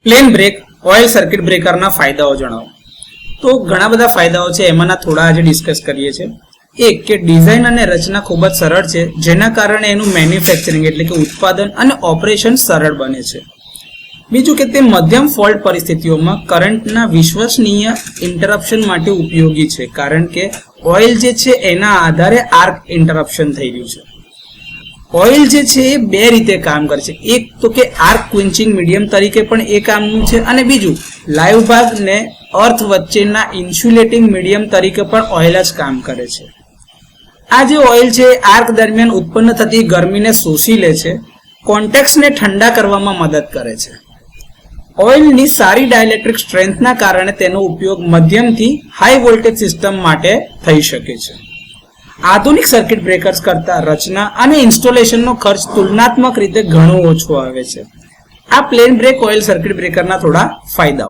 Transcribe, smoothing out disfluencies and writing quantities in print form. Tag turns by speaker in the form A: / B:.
A: Plane break oil circuit બ્રેકરના ફાયદાઓ જણાવો. તો ઘણા બધા ફાયદાઓ છે, એમાંના થોડા આજે ડિસ્કસ કરીએ છીએ. એક કે ડિઝાઇન અને રચના ખૂબ જ સરળ છે, જેના કારણે એનું મેન્યુફેક્ચરિંગ એટલે કે ઉત્પાદન અને ઓપરેશન સરળ બને છે. બીજું કે તે મધ્યમ ફોલ્ટ પરિસ્થિતિઓમાં કરંટના વિશ્વસનીય ઇન્ટરપ્શન માટે ઉપયોગી છે, કારણ કે ઓઇલ જે છે એના આધારે આર્ક ઇન્ટરપ્શન થઈ રહ્યું છે. ઓઇલ જે છે એ બે રીતે કામ કરે છે. એક તો કે આર્ક ક્વિન્ચિંગ મીડિયમ તરીકે પણ એ કામનું છે, અને બીજું લાઈવ ભાગ ને અર્થ વચ્ચેના ઇન્સ્યુલેટિંગ મીડિયમ તરીકે પણ ઓઇલ જ કામ કરે છે. આ જે ઓઇલ છે આર્ક દરમિયાન ઉત્પન્ન થતી ગરમીને શોષી લે છે, કોન્ટેક્ટ્સને ઠંડા કરવામાં મદદ કરે છે. ઓઇલની સારી ડાયલેક્ટ્રિક સ્ટ્રેન્થના કારણે તેનો ઉપયોગ મધ્યમથી હાઈ વોલ્ટેજ સિસ્ટમ માટે થઈ શકે છે. આધુનિક સર્કિટ બ્રેકર્સ કરતા રચના અને ઇન્સ્ટોલેશનનો ખર્ચ તુલનાત્મક રીતે ઘણો ઓછો આવે છે. આ પ્લેન બ્રેક ઓઇલ સર્કિટ બ્રેકરના થોડા ફાયદાઓ.